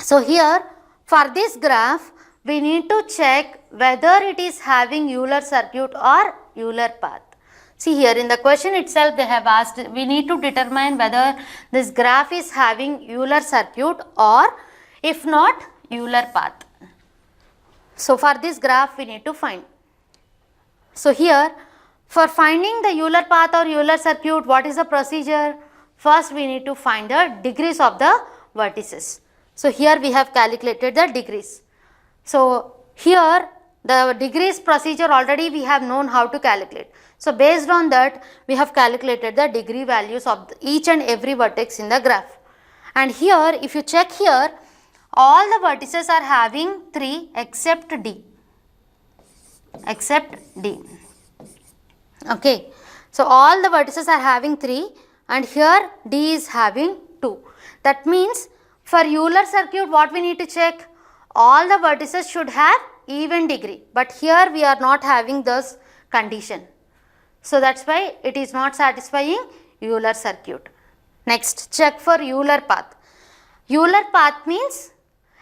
So here for this graph we need to check whether it is having Euler circuit or Euler path. See here in the question itself they have asked, we need to determine whether this graph is having Euler circuit or if not Euler path. So for this graph we need to find. So here for finding the Euler path or Euler circuit, what is the procedure? First we need to find the degrees of the vertices. So here we have calculated the degrees. So here the degrees procedure already we have known how to calculate. So based on that we have calculated the degree values of each and every vertex in the graph. And here if you check here, all the vertices are having 3 except D. Okay. So all the vertices are having 3 and here D is having 2. That means for Euler circuit what we need to check? All the vertices should have even degree, but here we are not having this condition. So that's why it is not satisfying Euler circuit. Next, check for Euler path. Euler path means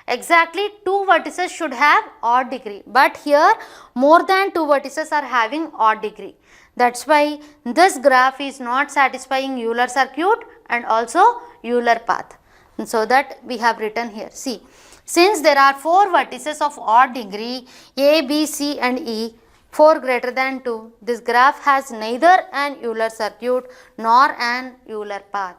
exactly 2 vertices should have odd degree, but here more than 2 vertices are having odd degree. That's why this graph is not satisfying Euler circuit and also Euler path. And so that we have written here. See, since there are 4 vertices of odd degree A, B, C and E, 4 greater than 2, this graph has neither an Euler circuit nor an Euler path.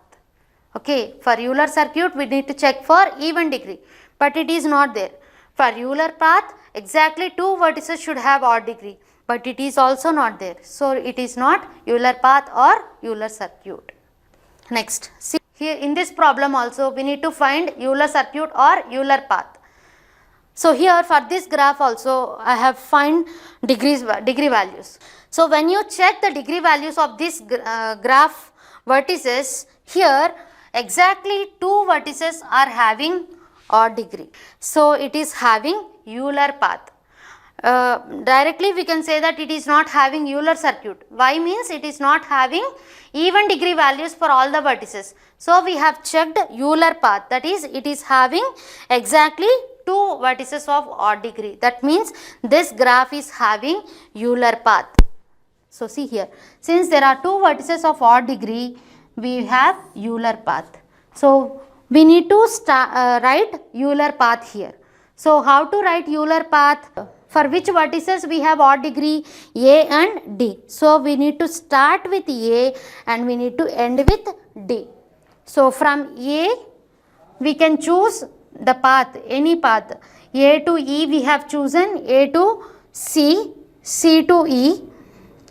Okay, for Euler circuit we need to check for even degree, but it is not there. For Euler path exactly 2 vertices should have odd degree, but it is also not there. So it is not Euler path or Euler circuit. Next, see here in this problem also we need to find Euler circuit or Euler path. So here for this graph also I have find degree values. So when you check the degree values of this graph vertices, here exactly 2 vertices are having odd degree. So it is having Euler path. Directly we can say that it is not having Euler circuit. Why means it is not having even degree values for all the vertices. So we have checked Euler path, that is it is having exactly 2 vertices of odd degree. That means this graph is having Euler path. So see here, since there are 2 vertices of odd degree, we have Euler path. So we need to write Euler path here. So how to write Euler path? For which vertices we have odd degree? A and D. So we need to start with A and we need to end with D. So from A we can choose the path, any path. A to E we have chosen, A to C, C to E,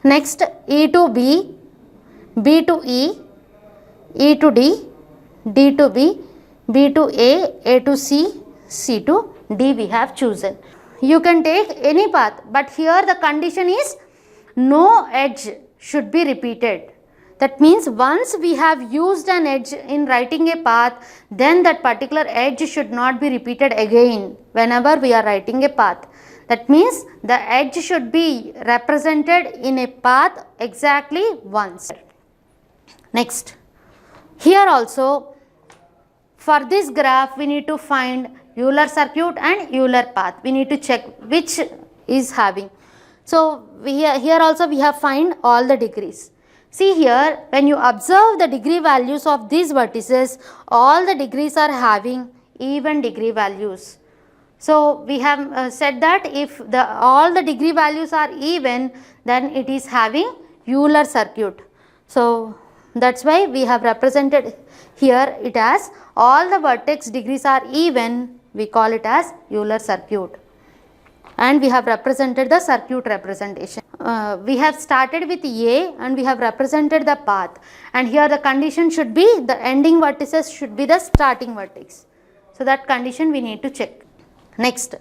next E to B, B to E, E to D, D to B, B to A to C, C to D we have chosen. You can take any path, but here the condition is no edge should be repeated. That means once we have used an edge in writing a path, then that particular edge should not be repeated again whenever we are writing a path. That means the edge should be represented in a path exactly once. Next, here also for this graph we need to find Euler circuit and Euler path. We need to check which is having. So here also we have find all the degrees. See here, when you observe the degree values of these vertices, all the degrees are having even degree values. So we have said that if all the degree values are even, then it is having Euler circuit. So that's why we have represented here it as all the vertex degrees are even, we call it as Euler circuit. And we have represented the circuit representation. We have started with A and we have represented the path, and here the condition should be the ending vertices should be the starting vertex. So that condition we need to check. Next,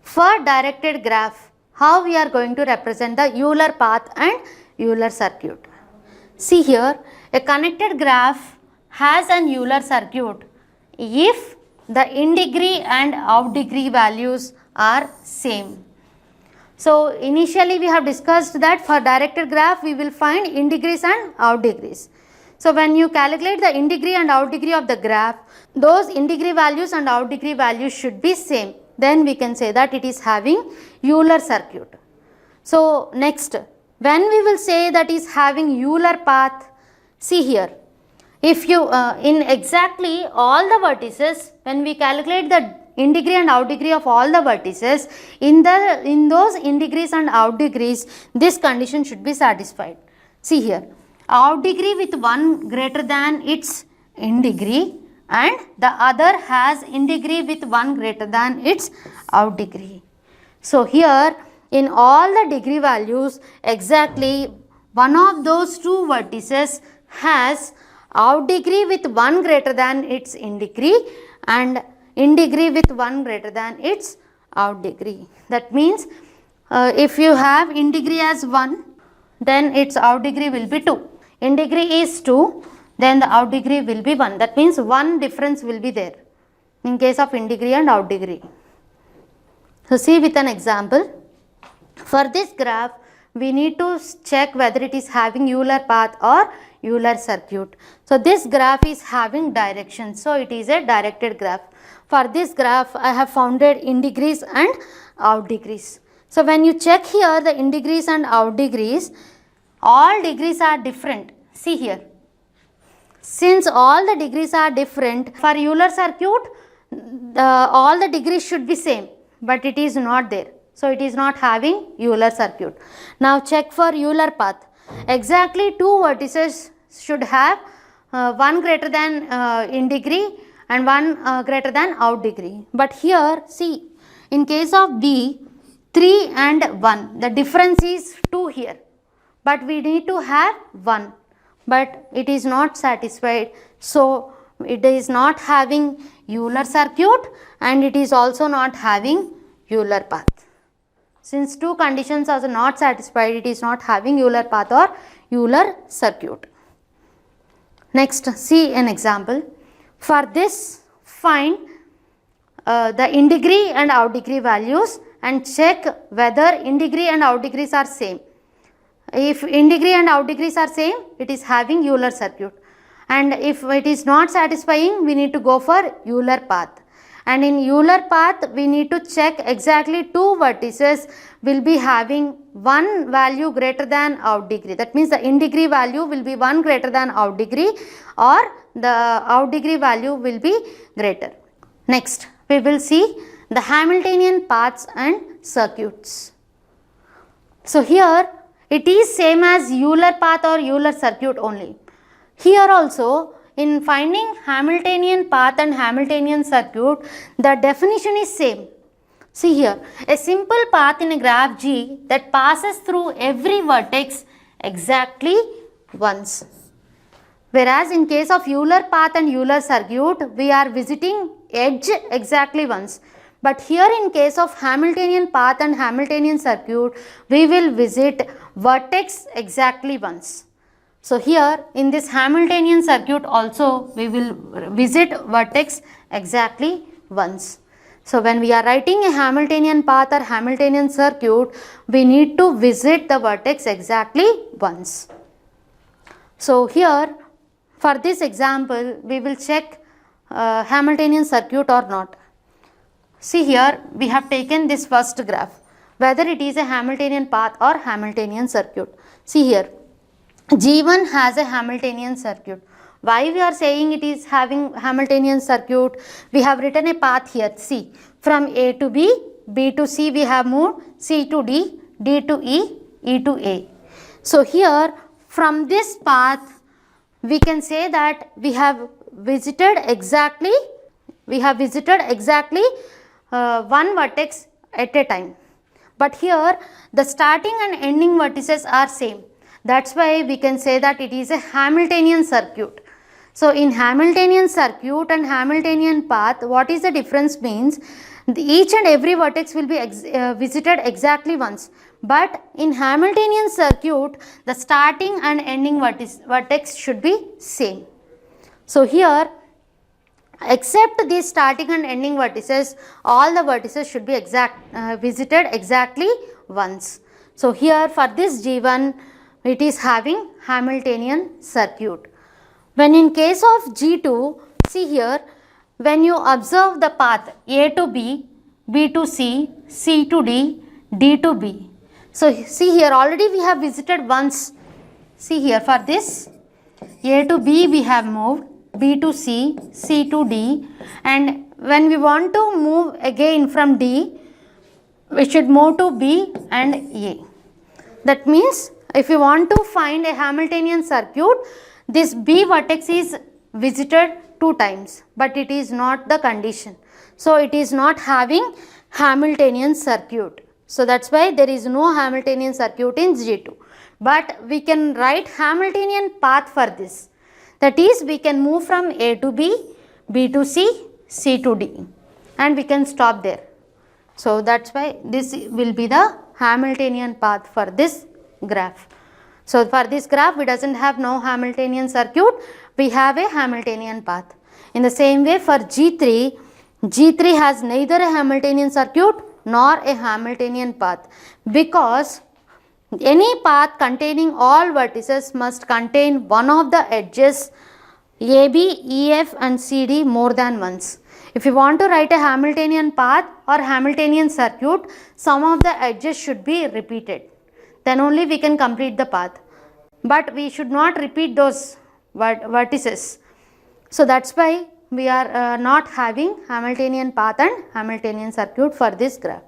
for directed graph, how we are going to represent the Euler path and Euler circuit. See here, a connected graph has an Euler circuit if the in degree and out degree values are same. So initially we have discussed that for directed graph we will find in degrees and out degrees. So when you calculate the in degree and out degree of the graph, those in degree values and out degree values should be same. Then we can say that it is having Euler circuit. So next, when we will say that is having Euler path, see here, if you in exactly all the vertices, when we calculate the in degree and out degree of all the vertices, in those in degrees and out degrees, this condition should be satisfied. See here, out degree with one greater than its in degree and the other has in degree with one greater than its out degree. So here in all the degree values, exactly one of those two vertices has out degree with one greater than its in degree and in degree with one greater than its out degree. That means if you have in degree as 1, then its out degree will be 2. In degree is 2, then the out degree will be 1. That means one difference will be there in case of in degree and out degree. So see with an example. For this graph, we need to check whether it is having Euler path or Euler circuit. So this graph is having direction. So it is a directed graph. For this graph, I have founded in degrees and out degrees. So when you check here the in degrees and out degrees, all degrees are different. See here. Since all the degrees are different, for Euler circuit, all the degrees should be same, but it is not there. So it is not having Euler circuit. Now check for Euler path. Exactly two vertices should have one greater than in degree and one greater than out degree. But here see, in case of B, 3 and 1, the difference is 2 here. But we need to have 1. But it is not satisfied. So it is not having Euler circuit and it is also not having Euler path. Since two conditions are not satisfied, it is not having Euler path or Euler circuit. Next, see an example. For this, find the in degree and out degree values and check whether in degree and out degrees are same. If in degree and out degrees are same, it is having Euler circuit. And if it is not satisfying, we need to go for Euler path. And in Euler path, we need to check exactly two vertices will be having one value greater than out degree. That means the in degree value will be 1 greater than out degree or the out degree value will be greater. Next, we will see the Hamiltonian paths and circuits. So here it is same as Euler path or Euler circuit only. Here also, in finding Hamiltonian path and Hamiltonian circuit, the definition is same. See here, a simple path in a graph G that passes through every vertex exactly once. Whereas in case of Euler path and Euler circuit, we are visiting edge exactly once. But here in case of Hamiltonian path and Hamiltonian circuit, we will visit vertex exactly once. So here in this Hamiltonian circuit also we will visit vertex exactly once. So when we are writing a Hamiltonian path or Hamiltonian circuit, we need to visit the vertex exactly once. So here for this example, we will check Hamiltonian circuit or not. See here, we have taken this first graph, whether it is a Hamiltonian path or Hamiltonian circuit. See here, G1 has a Hamiltonian circuit. Why we are saying it is having Hamiltonian circuit? We have written a path here, C. From A to B, B to C we have moved, C to D, D to E, E to A. So here from this path, we can say that we have visited exactly one vertex at a time. But here the starting and ending vertices are same. That's why we can say that it is a Hamiltonian circuit. So in Hamiltonian circuit and Hamiltonian path, what is the difference means? Each and every vertex will be visited exactly once. But in Hamiltonian circuit, the starting and ending vertex should be same. So here, except these starting and ending vertices, all the vertices should be visited exactly once. So here for this G1, it is having Hamiltonian circuit. When in case of G2, see here, when you observe the path A to B, B to C, C to D, D to B. So see here, already we have visited once. See here, for this A to B we have moved, B to C, C to D, and when we want to move again from D, we should move to B and A. That means if you want to find a Hamiltonian circuit, this B vertex is visited 2 times, but it is not the condition. So it is not having Hamiltonian circuit. So that's why there is no Hamiltonian circuit in G2. But we can write Hamiltonian path for this. That is, we can move from A to B, B to C, C to D, and we can stop there. So that's why this will be the Hamiltonian path for this graph. So for this graph, we doesn't have no Hamiltonian circuit, we have a Hamiltonian path. In the same way for G3, G3 has neither a Hamiltonian circuit nor a Hamiltonian path, because any path containing all vertices must contain one of the edges AB, EF and CD more than once. If you want to write a Hamiltonian path or Hamiltonian circuit, some of the edges should be repeated. Then only we can complete the path. But we should not repeat those vertices. So that's why we are not having Hamiltonian path and Hamiltonian circuit for this graph.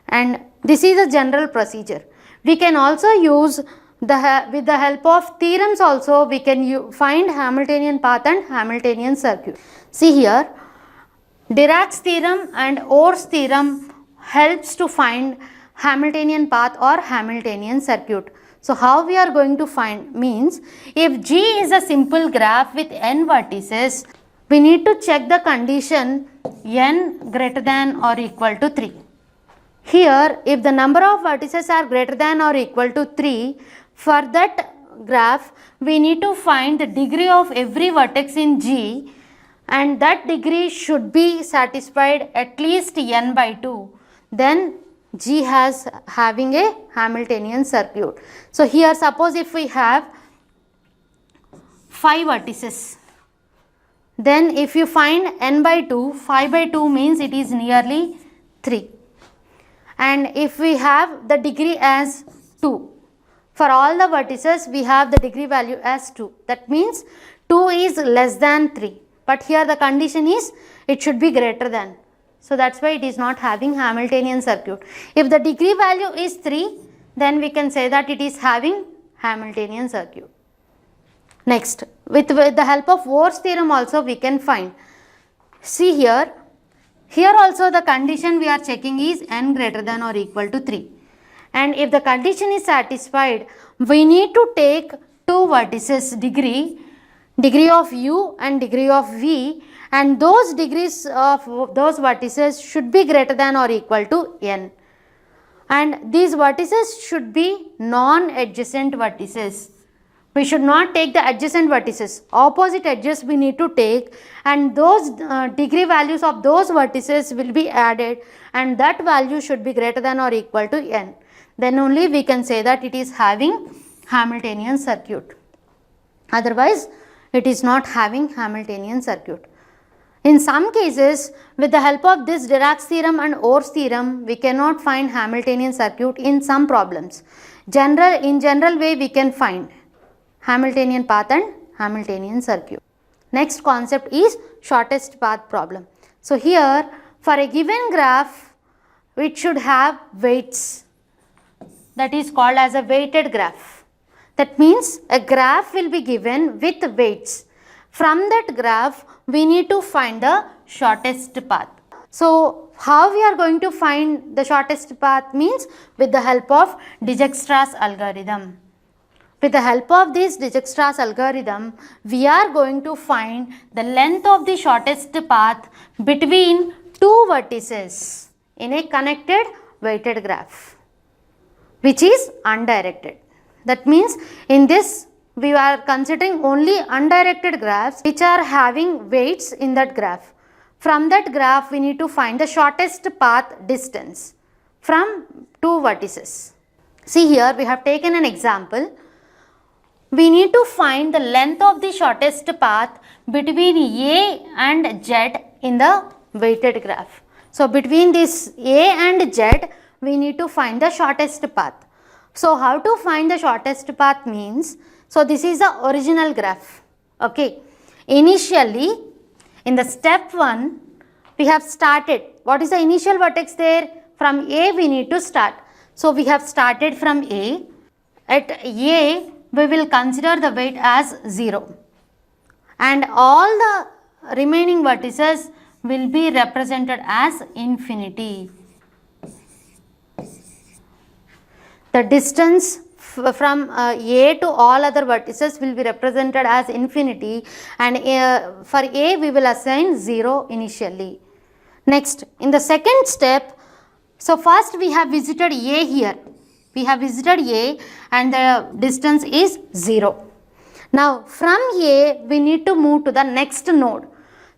And this is a general procedure. We can also use with the help of theorems also we can find Hamiltonian path and Hamiltonian circuit. See here, Dirac's theorem and Orr's theorem helps to find Hamiltonian path or Hamiltonian circuit. So how we are going to find means, if G is a simple graph with n vertices, we need to check the condition n greater than or equal to 3. Here, if the number of vertices are greater than or equal to 3, for that graph, we need to find the degree of every vertex in G, and that degree should be satisfied at least n by 2. Then G has having a Hamiltonian circuit. So here suppose if we have 5 vertices, then if you find n by 2, 5 by 2 means it is nearly 3. And if we have the degree as 2, for all the vertices we have the degree value as 2. That means 2 is less than 3. But here the condition is it should be greater than. So that's why it is not having Hamiltonian circuit. If the degree value is 3, then we can say that it is having Hamiltonian circuit. Next, with the help of Orr's theorem also we can find. See here, also the condition we are checking is n greater than or equal to 3. And if the condition is satisfied, we need to take 2 vertices degree of u and degree of v, and those degrees of those vertices should be greater than or equal to n. And these vertices should be non-adjacent vertices. We should not take the adjacent vertices. Opposite edges we need to take, and those degree values of those vertices will be added, and that value should be greater than or equal to n. Then only we can say that it is having Hamiltonian circuit. Otherwise, it is not having Hamiltonian circuit. In some cases, with the help of this Dirac's theorem and Orr's theorem, we cannot find Hamiltonian circuit in some problems. In general way, we can find Hamiltonian path and Hamiltonian circuit. Next concept is shortest path problem. So here, for a given graph, it should have weights. That is called as a weighted graph. That means a graph will be given with weights. From that graph, we need to find the shortest path. So how we are going to find the shortest path means with the help of Dijkstra's algorithm. With the help of this Dijkstra's algorithm, we are going to find the length of the shortest path between 2 vertices in a connected weighted graph, which is undirected. That means in this we are considering only undirected graphs which are having weights in that graph. From that graph we need to find the shortest path distance from 2 vertices. See here we have taken an example. we need to find the length of the shortest path between A and Z in the weighted graph. So between this A and Z, we need to find the shortest path. So how to find the shortest path means, so this is the original graph. Okay. Initially, in the step 1, we have started. What is the initial vertex there? From A we need to start. So we have started from A. At A, we will consider the weight as 0. And all the remaining vertices will be represented as infinity. The distance from A to all other vertices will be represented as infinity, and for A we will assign 0 initially. Next, in the second step, so first we have visited A here. We have visited A and the distance is 0. Now from A we need to move to the next node.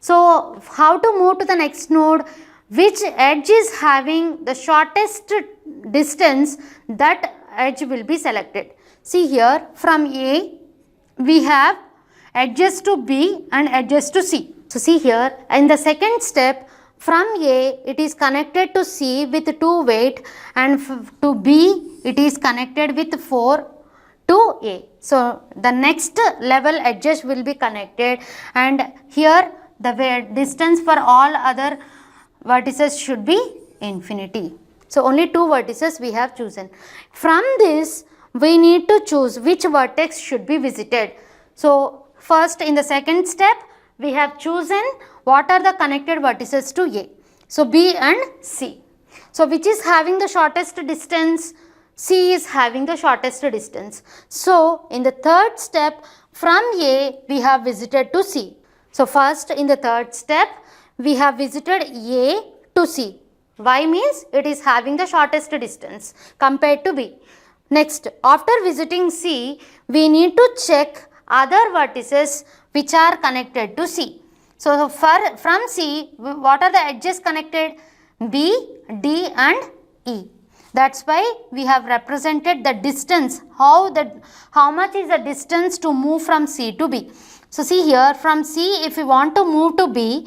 So how to move to the next node? Which edge is having the shortest distance, that edge will be selected. See here, from A we have edges to B and edges to C. So see here, in the second step, from A it is connected to C with 2 weight, and to B it is connected with 4 to A. So the next level edges will be connected, and here the distance for all other vertices should be infinity. So only 2 vertices we have chosen. From this we need to choose which vertex should be visited. So first, in the second step, we have chosen what are the connected vertices to A. So B and C. So which is having the shortest distance? C is having the shortest distance. So in the third step, from A we have visited to C. So first, in the third step, we have visited A to C. Y means it is having the shortest distance compared to B. Next, after visiting C, we need to check other vertices which are connected to C. So from C, what are the edges connected? B, D and E. That's why we have represented the distance, how much is the distance to move from C to B. So see here, from C if we want to move to B,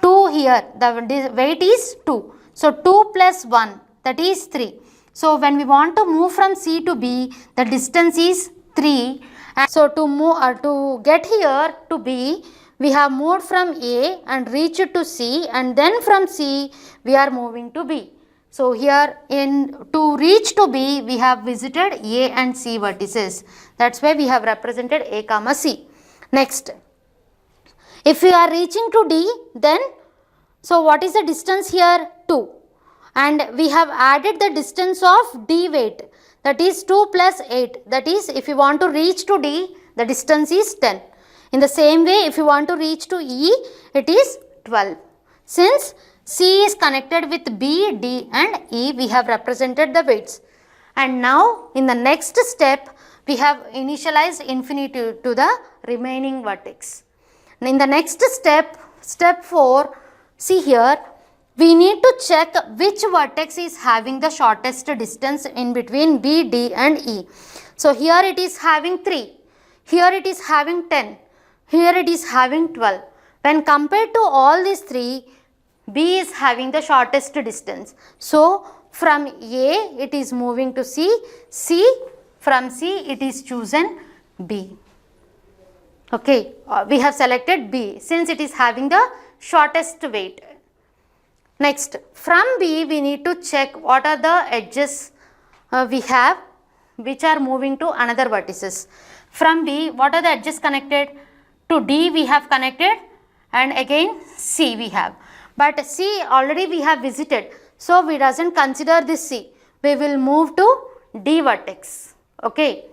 2 here, the weight is 2. So 2 plus 1, that is 3. So when we want to move from C to B, the distance is 3. And so to move to get here to B, we have moved from A and reached to C, and then from C we are moving to B. So here to reach to B, we have visited A and C vertices. That's why we have represented A comma C. Next, if we are reaching to D, then so what is the distance here? 2. And we have added the distance of D weight, that is 2 plus 8. That is, if you want to reach to D, the distance is 10. In the same way, if you want to reach to E, it is 12. Since C is connected with B, D and E, we have represented the weights. And now in the next step, we have initialized infinity to the remaining vertex. In the next step, step 4, see here, we need to check which vertex is having the shortest distance in between B, D and E. So here it is having 3, here it is having 10, here it is having 12. When compared to all these 3, B is having the shortest distance. So from A it is moving to C, from C it is chosen B. Okay, we have selected B since it is having the shortest weight. Next, from B we need to check what are the edges we have which are moving to another vertices. From B, what are the edges connected? To D we have connected, and again C we have. But C already we have visited, so we doesn't consider this C. We will move to D vertex. Okay.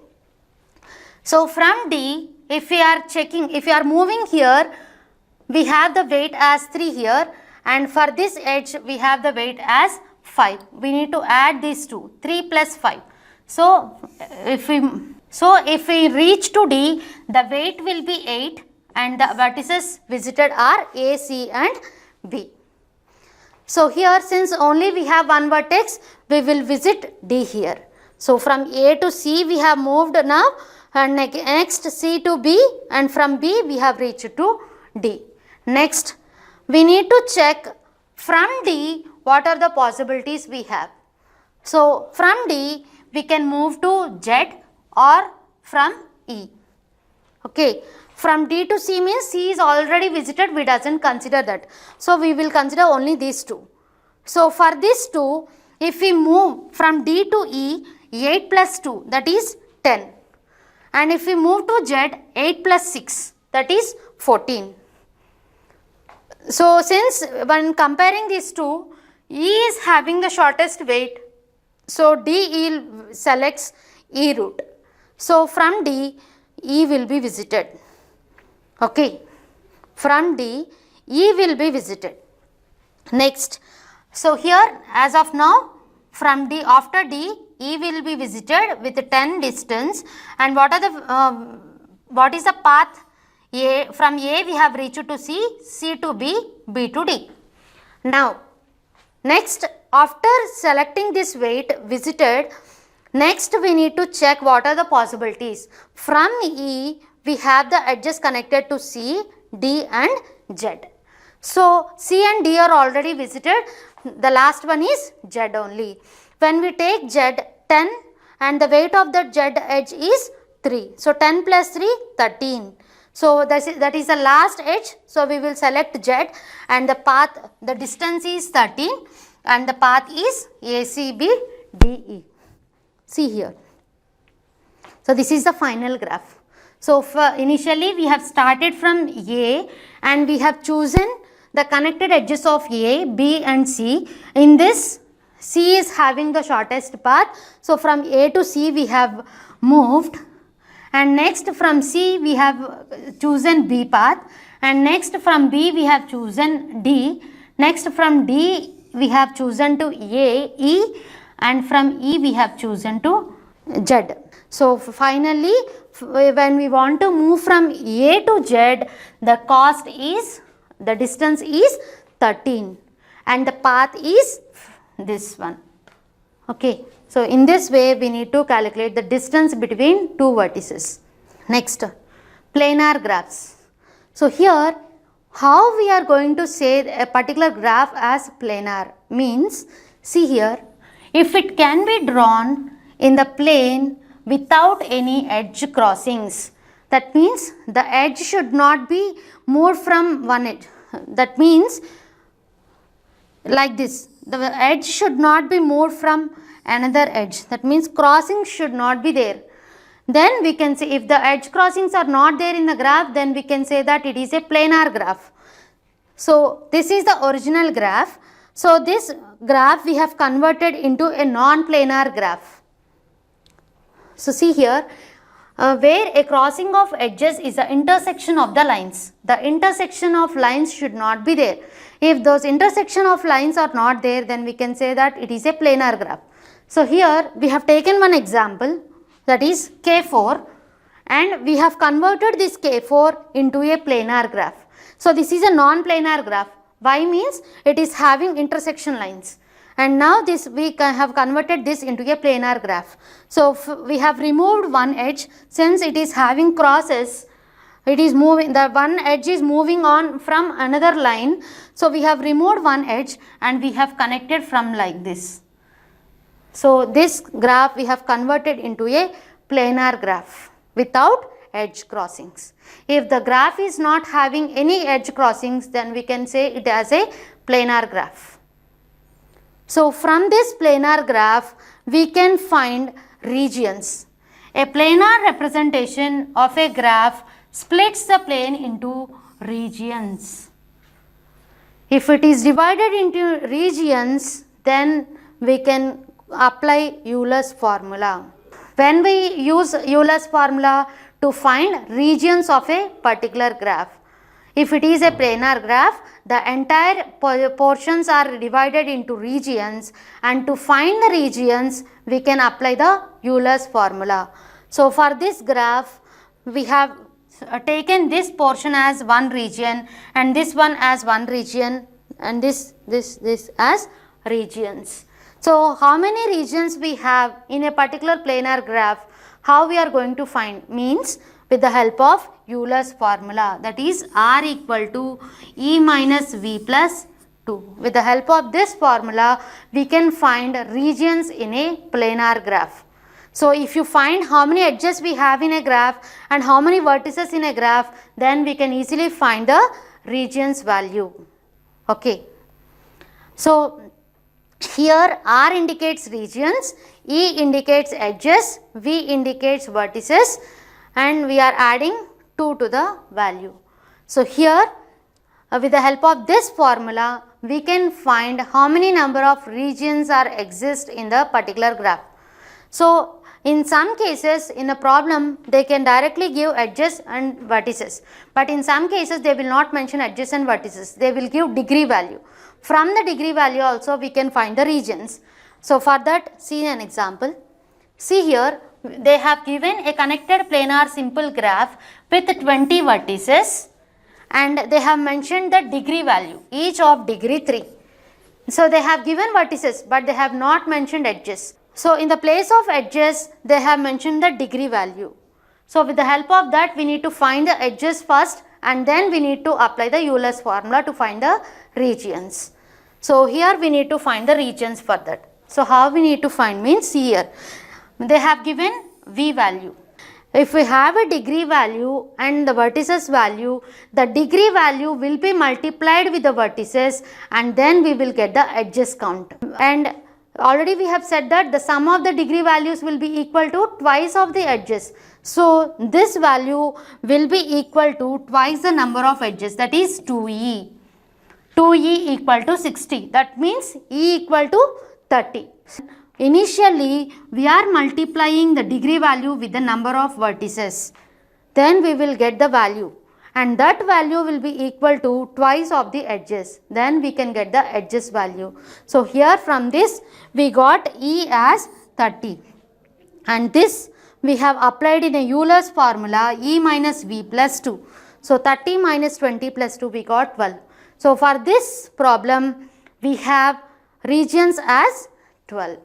So from D, if we are checking, if we are moving here, we have the weight as 3 here, and for this edge we have the weight as 5. We need to add these two, 3 plus 5. So if we reach to D, the weight will be 8 and the vertices visited are A, C and B. So here, since only we have one vertex, we will visit D here. So from A to C we have moved now, and next C to B, and from B we have reached to D. Next we need to check from D what are the possibilities we have. So from D we can move to Z or from E. Okay, from D to C means C is already visited, we doesn't consider that. So we will consider only these two. So for these two, if we move from D to E, 8 plus 2, that is 10. And if we move to Z, 8 plus 6, that is 14. So since when comparing these two, E is having the shortest weight, so D selects E route. So from D, E will be visited. Okay, from D, E will be visited. Next, so here as of now, from D, after D, E will be visited with 10 distance, and what is the path? A, from A we have reached to C, C to B, B to D. Now, next after selecting this weight visited, next we need to check what are the possibilities. From E we have the edges connected to C, D and Z. So C and D are already visited, the last one is Z only. When we take Z, 10, and the weight of the Z edge is 3. So 10 plus 3, 13. So that is the last edge. So we will select Z, and the path, the distance is 13, and the path is ACBDE. See here. So this is the final graph. So initially we have started from A, and we have chosen the connected edges of A, B and C. In this, C is having the shortest path. So from A to C we have moved, and next from C we have chosen B path, and next from B we have chosen D, next from D we have chosen to A, E, and from E we have chosen to Z. So finally when we want to move from A to Z, the distance is 13, and the path is this one. Okay, so in this way we need to calculate the distance between two vertices. Next, planar graphs. So here how we are going to say a particular graph as planar means, see here, if it can be drawn in the plane without any edge crossings, that means the edge should not be moved from one edge. That means like this, the edge should not be moved from another edge. That means crossing should not be there. Then we can say if the edge crossings are not there in the graph, then we can say that it is a planar graph. So this is the original graph. So this graph we have converted into a non-planar graph. So see here, where a crossing of edges is the intersection of the lines. The intersection of lines should not be there. If those intersection of lines are not there, then we can say that it is a planar graph. So here we have taken one example, that is K4, and we have converted this K4 into a planar graph. So this is a non-planar graph. Why means it is having intersection lines. And now this we have converted this into a planar graph. So we have removed one edge, since it is having crosses, it is moving, the one edge is moving on from another line. So we have removed one edge and we have connected from like this. So this graph we have converted into a planar graph without edge crossings. If the graph is not having any edge crossings, then we can say it as a planar graph. So from this planar graph we can find regions. A planar representation of a graph splits the plane into regions. If it is divided into regions, then we can apply Euler's formula. When we use Euler's formula to find regions of a particular graph, if it is a planar graph, the entire portions are divided into regions, and to find the regions we can apply the Euler's formula. So for this graph we have taken this portion as one region, and this one as one region, and this as regions. So how many regions we have in a particular planar graph? How we are going to find? Means with the help of Euler's formula, that is R equal to E minus V plus 2. With the help of this formula, we can find regions in a planar graph. So if you find how many edges we have in a graph and how many vertices in a graph, then we can easily find the regions value. Okay. So here R indicates regions, E indicates edges, V indicates vertices, and we are adding 2 to the value. So here with the help of this formula, we can find how many number of regions are exist in the particular graph. So in some cases in a problem they can directly give edges and vertices, but in some cases they will not mention edges and vertices, they will give degree value. From the degree value also we can find the regions. So for that, see an example. See here, they have given a connected planar simple graph with 20 vertices and they have mentioned the degree value, each of degree 3. So they have given vertices but they have not mentioned edges. So in the place of edges, they have mentioned the degree value. So with the help of that, we need to find the edges first and then we need to apply the Euler's formula to find the regions. So here we need to find the regions for that. So how we need to find means here, they have given V value. If we have a degree value and the vertices value, the degree value will be multiplied with the vertices and then we will get the edges count. And already we have said that the sum of the degree values will be equal to twice of the edges. So this value will be equal to twice the number of edges, that is 2e. 2e equal to 60. That means e equal to 30. Initially we are multiplying the degree value with the number of vertices. Then we will get the value. And that value will be equal to twice of the edges. Then we can get the edges value. So here from this we got E as 30. And this we have applied in a Euler's formula, E minus V plus 2. So 30 minus 20 plus 2 we got 12. So for this problem we have regions as 12.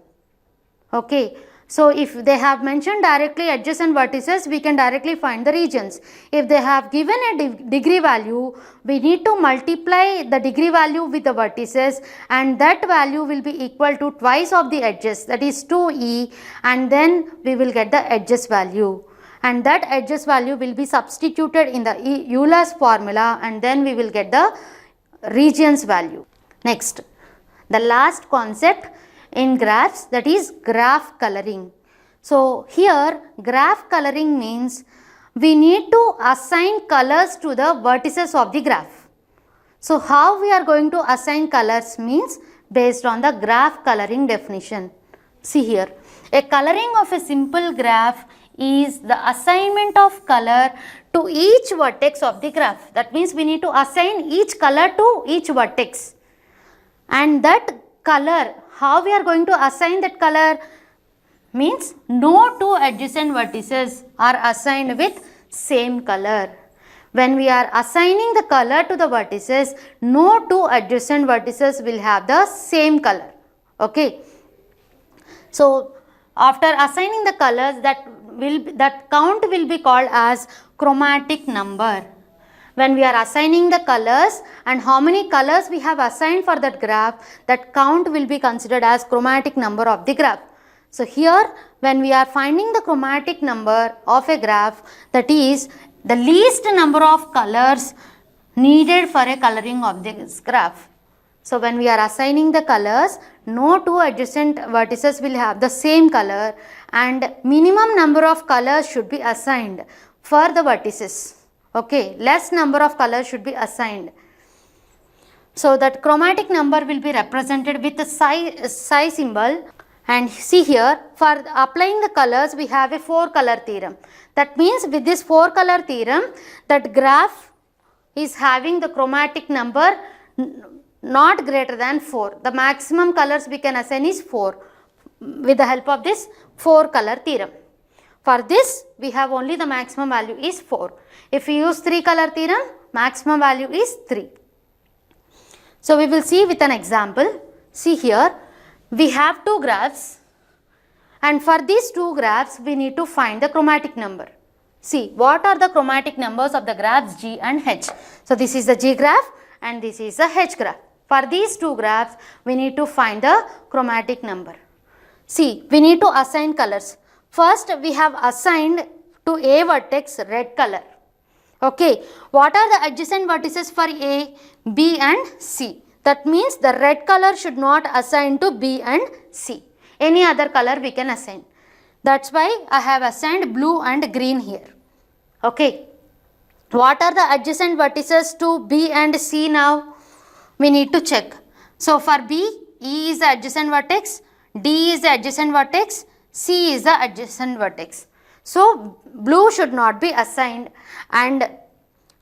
Okay. So if they have mentioned directly edges and vertices, we can directly find the regions. If they have given a degree value, we need to multiply the degree value with the vertices and that value will be equal to twice of the edges, that is 2e, and then we will get the edges value. And that edges value will be substituted in the Euler's formula and then we will get the regions value. Next, the last concept in graphs, that is graph coloring. So here graph coloring means we need to assign colors to the vertices of the graph. So how we are going to assign colors means based on the graph coloring definition. See here, a coloring of a simple graph is the assignment of color to each vertex of the graph. That means we need to assign each color to each vertex. And that color, how we are going to assign that color means no two adjacent vertices are assigned with same color. When we are assigning the color to the vertices, no two adjacent vertices will have the same color. Okay. So after assigning the colors, that count will be called as chromatic number. When we are assigning the colors and how many colors we have assigned for that graph, that count will be considered as chromatic number of the graph. So here when we are finding the chromatic number of a graph, that is the least number of colors needed for a coloring of this graph. So when we are assigning the colors, no two adjacent vertices will have the same color and minimum number of colors should be assigned for the vertices. Okay, less number of colors should be assigned. So that chromatic number will be represented with the psi symbol. And see here, for applying the colors, we have a 4-color theorem. That means with this 4-color theorem, that graph is having the chromatic number not greater than 4. The maximum colors we can assign is 4 with the help of this 4-color theorem. For this, we have only the maximum value is 4. If we use 3-color theorem, maximum value is 3. So we will see with an example. See here, we have two graphs And for these two graphs, we need to find the chromatic number. See, what are the chromatic numbers of the graphs G and H? So, this is the G graph and this is the H graph. For these two graphs, we need to find the chromatic number. See, we need to assign colors. First, we have assigned to A vertex red color. Okay, what are the adjacent vertices for A, B and C? That means the red color should not assign to B and C. Any other color we can assign. That's why I have assigned blue and green here. Okay. What are the adjacent vertices to B and C now? We need to check. So, for B, E is the adjacent vertex, D is the adjacent vertex, C is the adjacent vertex. So, blue should not be assigned, and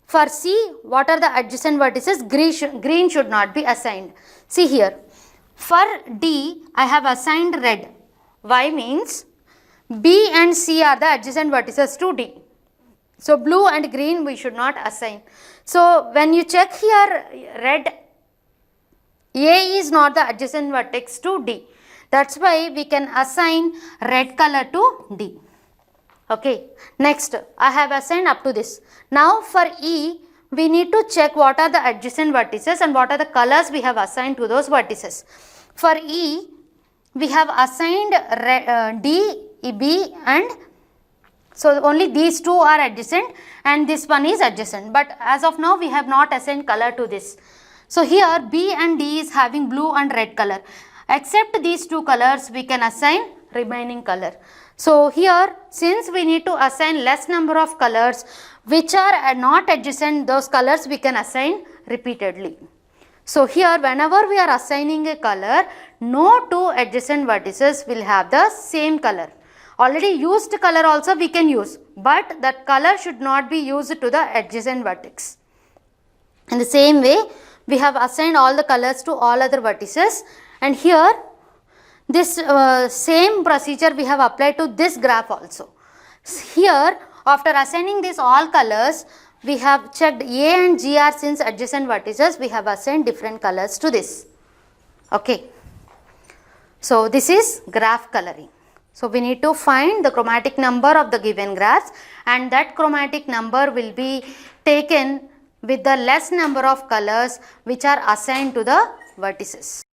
for C, what are the adjacent vertices? Green should not be assigned. See here, for D, I have assigned red. Why means B and C are the adjacent vertices to D. So, blue and green we should not assign. So, when you check here, red, A is not the adjacent vertex to D. That's why we can assign red color to D. Okay. Next, I have assigned up to this. Now, for E, we need to check what are the adjacent vertices and what are the colors we have assigned to those vertices. For E, we have assigned D, B and so only these two are adjacent and this one is adjacent, but as of now we have not assigned color to this. So, here B and D is having blue and red color. Except these two colors we can assign remaining color. So, here since we need to assign less number of colors which are not adjacent, those colors we can assign repeatedly. So, here whenever we are assigning a color, no two adjacent vertices will have the same color. Already used color also we can use, but that color should not be used to the adjacent vertex. In the same way, we have assigned all the colors to all other vertices, and here this same procedure we have applied to this graph also. Here after assigning these all colors, we have checked A and G are since adjacent vertices, we have assigned different colors to this. Okay. So, this is graph coloring. So, we need to find the chromatic number of the given graphs, and that chromatic number will be taken with the less number of colors which are assigned to the vertices.